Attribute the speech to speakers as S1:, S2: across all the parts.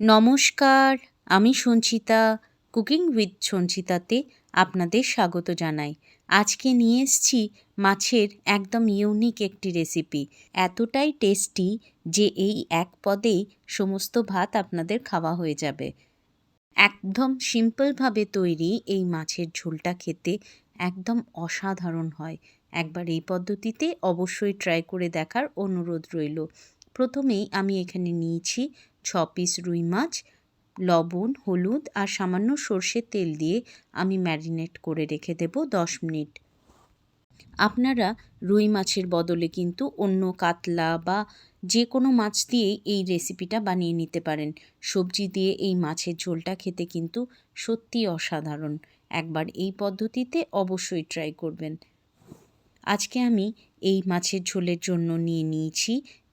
S1: নমস্কার, আমি Sanchita. Cooking with সঞ্চিতাতে আপনাদের স্বাগত জানাই। আজকে নিয়ে এসেছি মাছের একদম ইউনিক একটি রেসিপি। এতটাই টেস্টি যে এই এক পদেই সমস্ত ভাত আপনাদের খাওয়া হয়ে যাবে। একদম সিম্পলভাবে তৈরি এই মাছের ঝোলটা খেতে একদম অসাধারণ হয়। একবার এই পদ্ধতিতে অবশ্যই ট্রাই করে দেখার অনুরোধ রইল। প্রথমেই আমি এখানে নিয়েছি 6 পিস রুই মাছ। লবণ, হলুদ আর সামান্য সর্ষের তেল দিয়ে আমি ম্যারিনেট করে রেখে দেব 10 মিনিট। আপনারা রুই মাছের বদলে কিন্তু অন্য কাতলা বা যে কোনো মাছ দিয়েই এই রেসিপিটা বানিয়ে নিতে পারেন। সবজি দিয়ে এই মাছের ঝোলটা খেতে কিন্তু সত্যিই অসাধারণ। একবার এই পদ্ধতিতে অবশ্যই ট্রাই করবেন। আজকে আমি এই মাছের ঝোলের জন্য নিয়ে নিয়েছি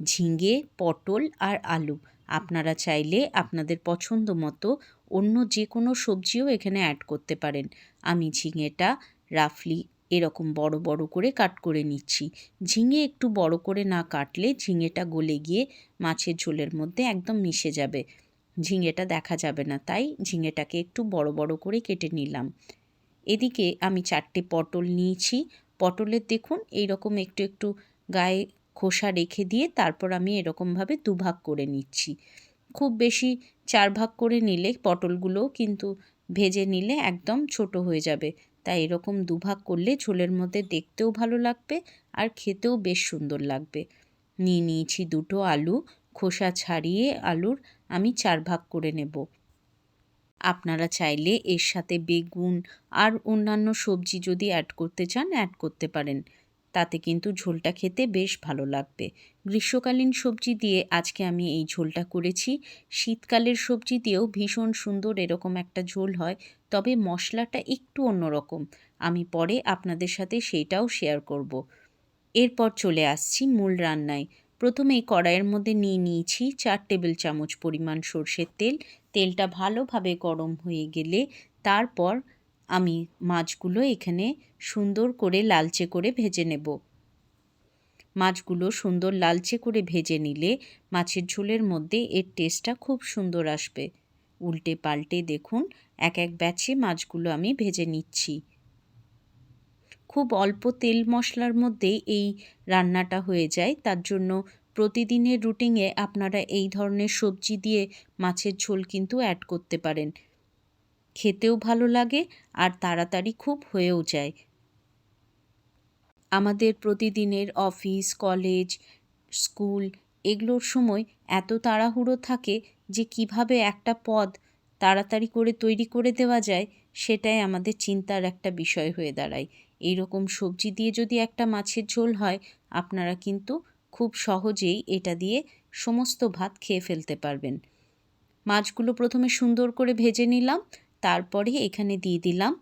S1: ঝিঙে, পটল আর আলু। আপনারা চাইলে আপনাদের পছন্দ মতো অন্য যে কোনো সবজিও এখানে অ্যাড করতে পারেন। আমি ঝিঙেটা রাফলি এরকম বড় বড় করে কাট করে নিচ্ছি। ঝিঙে একটু বড় করে না কাটলে ঝিঙেটা গলে গিয়ে মাছের ঝোলের মধ্যে একদম মিশে যাবে, ঝিঙেটা দেখা যাবে না। তাই ঝিঙেটাকে একটু বড় বড় করে কেটে নিলাম। এদিকে আমি 4টে পটল নিয়েছি। পটলের দেখুন এইরকম একটু একটু গায়ে খোসা রেখে দিয়ে তারপর আমি এরকমভাবে দুভাগ করে নিচ্ছি। খুব বেশি 4 ভাগ করে নিলে পটলগুলোও কিন্তু ভেজে নিলে একদম ছোট হয়ে যাবে। তাই এরকম দুভাগ করলে ঝোলের মধ্যে দেখতেও ভালো লাগবে আর খেতেও বেশ সুন্দর লাগবে। নিয়ে নিয়েছি 2টো আলু। খোসা ছাড়িয়ে আলুর আমি 4 ভাগ করে নেব। আপনারা চাইলে এর সাথে বেগুন আর অন্যান্য সবজি যদি অ্যাড করতে চান অ্যাড করতে পারেন। তাতে কিন্তু ঝোলটা খেতে বেশ ভালো লাগবে। গ্রীষ্মকালীন সবজি দিয়ে আজকে আমি এই ঝোলটা করেছি। শীতকালের সবজি দিয়েও ভীষণ সুন্দর এরকম একটা ঝোল হয়, তবে মশলাটা একটু অন্যরকম। আমি পরে আপনাদের সাথে সেইটাও শেয়ার করব। এরপর চলে আসছি মূল রান্নায়। প্রথমেই কড়াইয়ের মধ্যে নিয়ে নিয়েছি 4 টেবিল চামচ পরিমাণ সর্ষের তেল। তেলটা ভালোভাবে গরম হয়ে গেলে তারপর আমি মাছগুলো এখানে সুন্দর করে লালচে করে ভেজে নেব। মাছগুলো সুন্দর লালচে করে ভেজে নিলে মাছের ঝোলের মধ্যে এর টেস্টটা খুব সুন্দর আসবে। উল্টে পাল্টে দেখুন এক এক ব্যাচে মাছগুলো আমি ভেজে নিচ্ছি। খুব অল্প তেল মশলার মধ্যেই এই রান্নাটা হয়ে যায়। তার জন্য প্রতিদিনের রুটিনে আপনারা এই ধরনের সবজি দিয়ে মাছের ঝোল কিন্তু অ্যাড করতে পারেন। খেতেও ভালো লাগে আর তাড়াতাড়ি খুব হয়েও যায়। আমাদের প্রতিদিনের অফিস, কলেজ, স্কুল এগুলোর সময় এত তাড়াহুড়ো থাকে যে কিভাবে একটা পদ তাড়াতাড়ি করে তৈরি করে দেওয়া যায় সেটাই আমাদের চিন্তার একটা বিষয় হয়ে দাঁড়ায়। এইরকম সবজি দিয়ে যদি একটা মাছের ঝোল হয় আপনারা কিন্তু খুব সহজেই এটা দিয়ে সমস্ত ভাত খেয়ে ফেলতে পারবেন। মাছগুলো প্রথমে সুন্দর করে ভেজে নিলাম, তারপরে এখানে দিয়ে দিলাম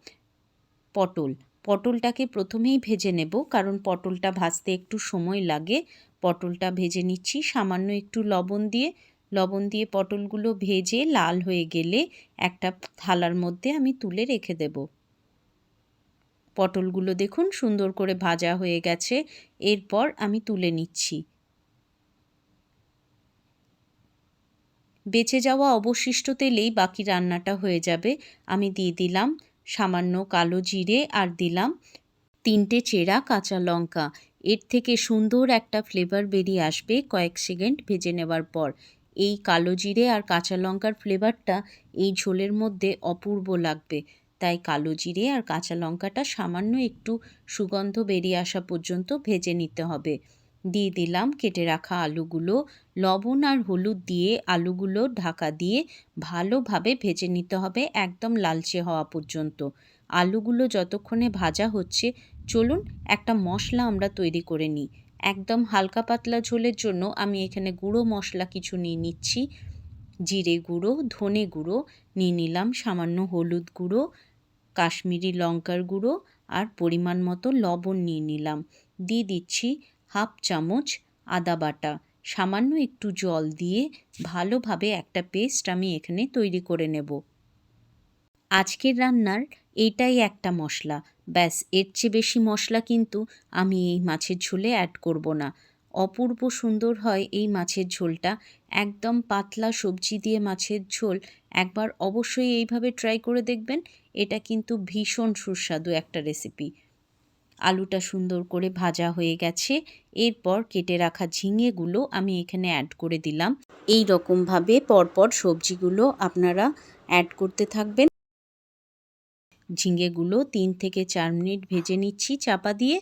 S1: পটল। পটলটাকে প্রথমেই ভেজে নেব কারণ পটলটা ভাজতে একটু সময় লাগে। পটলটা ভেজে নিচ্ছি সামান্য একটু লবণ দিয়ে। লবণ দিয়ে পটলগুলো ভেজে লাল হয়ে গেলে একটা থালার মধ্যে আমি তুলে রেখে দেব। পটলগুলো দেখুন সুন্দর করে ভাজা হয়ে গেছে। এরপর আমি তুলে নিচ্ছি। বেঁচে যাওয়া অবশিষ্ট তেলেই বাকি রান্নাটা হয়ে যাবে। আমি দিয়ে দিলাম সামান্য কালো জিরে আর দিলাম 3টে চেরা কাঁচা লঙ্কা। এর থেকে সুন্দর একটা ফ্লেভার বেরিয়ে আসবে কয়েক সেকেন্ড ভেজে নেওয়ার পর। এই কালো জিরে আর কাঁচা লঙ্কার ফ্লেভারটা এই ঝোলের মধ্যে অপূর্ব লাগবে। তাই কালো জিরে আর কাঁচা লঙ্কাটা সামান্য একটু সুগন্ধ বেরিয়ে আসা পর্যন্ত ভেজে নিতে হবে। দিয়ে দিলাম কেটে রাখা আলুগুলো। লবণ আর হলুদ দিয়ে আলুগুলো ঢাকা দিয়ে ভালোভাবে ভেজে নিতে হবে একদম লালচে হওয়া পর্যন্ত। আলুগুলো যতক্ষণে ভাজা হচ্ছে চলুন একটা মশলা আমরা তৈরি করে নিই। একদম হালকা পাতলা ঝোলের জন্য আমি এখানে গুঁড়ো মশলা কিছু নিয়ে নিচ্ছি। জিরে গুঁড়ো, ধনে গুঁড়ো, নিয়ে নিলাম সামান্য হলুদ গুঁড়ো, কাশ্মীরি লঙ্কার গুঁড়ো আর পরিমাণ মতো লবণ নিয়ে নিলাম। দিয়ে দিচ্ছি 1/2 চামচ আদা বাটা। সামান্য একটু জল দিয়ে ভালোভাবে একটা পেস্ট আমি এখানে তৈরি করে নেব। আজকের রান্নার এইটাই একটা মশলা, ব্যাস এর চেয়ে বেশি মশলা কিন্তু আমি এই মাছের ঝোলে অ্যাড করব না। অপূর্ব সুন্দর হয় এই মাছের ঝোলটা। একদম পাতলা সবজি দিয়ে মাছের ঝোল একবার অবশ্যই এইভাবে ট্রাই করে দেখবেন। এটা কিন্তু ভীষণ সুস্বাদু একটা রেসিপি। আলুটা সুন্দর করে ভাজা হয়ে গেছে। এরপর কেটে রাখা ঝিঙেগুলো আমি এখানে অ্যাড করে দিলাম। এই রকমভাবে পরপর সবজিগুলো আপনারা অ্যাড করতে থাকবেন। ঝিঙেগুলো 3 থেকে 4 মিনিট ভেজে নিচ্ছি চাপা দিয়ে।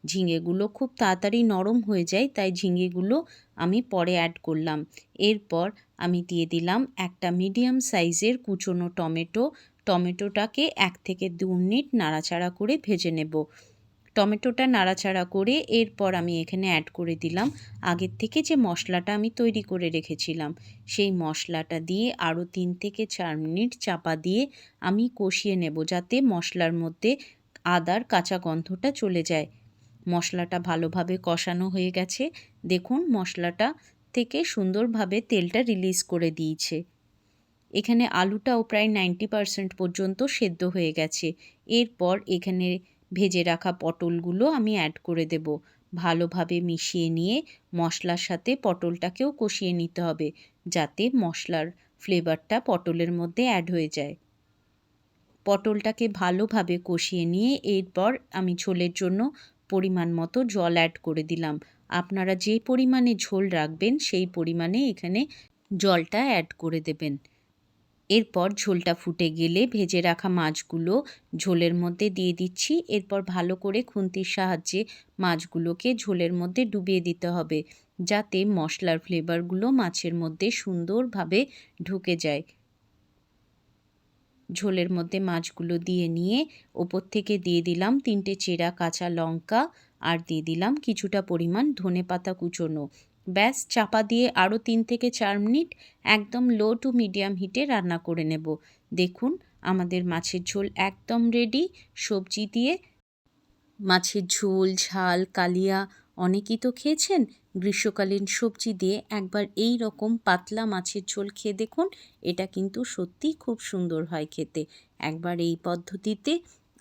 S1: ঝিঙেগুলো খুব তাড়াতাড়ি নরম হয়ে যায়, তাই ঝিঙেগুলো আমি পরে অ্যাড করলাম। এরপর আমি দিয়ে দিলাম একটা মিডিয়াম সাইজের কুচনো টমেটো। টমেটোটাকে 1 থেকে 2 মিনিট নাড়াচাড়া করে ভেজে নেব। টমেটোটা নাড়াচাড়া করে এরপর আমি এখানে অ্যাড করে দিলাম আগের থেকে যে মশলাটা আমি তৈরি করে রেখেছিলাম। সেই মশলাটা দিয়ে আরও 3 থেকে 4 মিনিট চাপা দিয়ে আমি কষিয়ে নেব, যাতে মশলার মধ্যে আদার কাঁচা গন্ধটা চলে যায়। মশলাটা ভালোভাবে কষানো হয়ে গেছে। দেখুন মশলাটা থেকে সুন্দরভাবে তেলটা রিলিজ করে দিয়েছে। এখানে আলুটাও প্রায় 90% পর্যন্ত সেদ্ধ হয়ে গেছে। এরপর এখানে ভেজে রাখা পটলগুলো আমি অ্যাড করে দেব। ভালোভাবে মিশিয়ে নিয়ে মশলার সাথে পটলটাকেও কষিয়ে নিতে হবে, যাতে মশলার ফ্লেভারটা পটলের মধ্যে অ্যাড হয়ে যায়। পটলটাকে ভালোভাবে কষিয়ে নিয়ে এরপর আমি ঝোলের জন্য পরিমাণ মতো জল অ্যাড করে দিলাম। আপনারা যে পরিমাণে ঝোল রাখবেন সেই পরিমাণে এখানে জলটা অ্যাড করে দেবেন। এরপর ঝোলটা ফুটে গেলে ভেজে রাখা মাছগুলো ঝোলের মধ্যে দিয়ে দিচ্ছি। এরপর ভালো করে খুন্তির সাহায্যে মাছগুলোকে ঝোলের মধ্যে ডুবিয়ে দিতে হবে, যাতে মশলার ফ্লেভারগুলো মাছের মধ্যে সুন্দরভাবে ঢুকে যায়। ঝোলের মধ্যে মাছগুলো দিয়ে নিয়ে ওপর থেকে দিয়ে দিলাম 3টে চেরা কাঁচা লঙ্কা আর দিয়ে দিলাম কিছুটা পরিমাণ ধনেপাতা কুচোনো। ব্যাস, চাপা দিয়ে আরও 3 থেকে 4 মিনিট একদম লো টু মিডিয়াম হিটে রান্না করে নেব। দেখুন আমাদের মাছের ঝোল একদম রেডি। সবজি দিয়ে মাছের ঝোল, ঝাল, কালিয়া অনেকেই তো খেয়েছেন। গ্রীষ্মকালীন সবজি দিয়ে একবার এই রকম পাতলা মাছের ঝোল খেয়ে দেখুন। এটা কিন্তু সত্যিই খুব সুন্দর হয় খেতে। একবার এই পদ্ধতিতে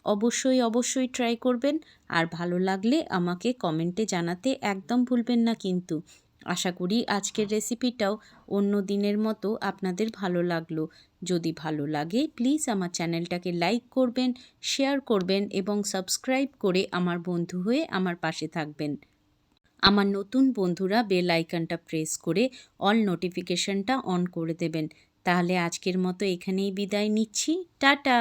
S1: অবশ্যই ট্রাই করবেন। আর ভালো লাগলে আমাকে কমেন্টে জানাতে একদম ভুলবেন না কিন্তু। আশা করি আজকের রেসিপিটাও অন্য দিনের মতো আপনাদের ভালো লাগলো। যদি ভালো লাগে প্লিজ আমার চ্যানেলটাকে লাইক করবেন, শেয়ার করবেন এবং সাবস্ক্রাইব করে আমার বন্ধু হয়ে আমার পাশে থাকবেন। আমার নতুন বন্ধুরা বেল আইকনটা প্রেস করে অল নোটিফিকেশনটা অন করে দেবেন। তাহলে আজকের মতো এখানেই বিদায় নিচ্ছি। টাটা।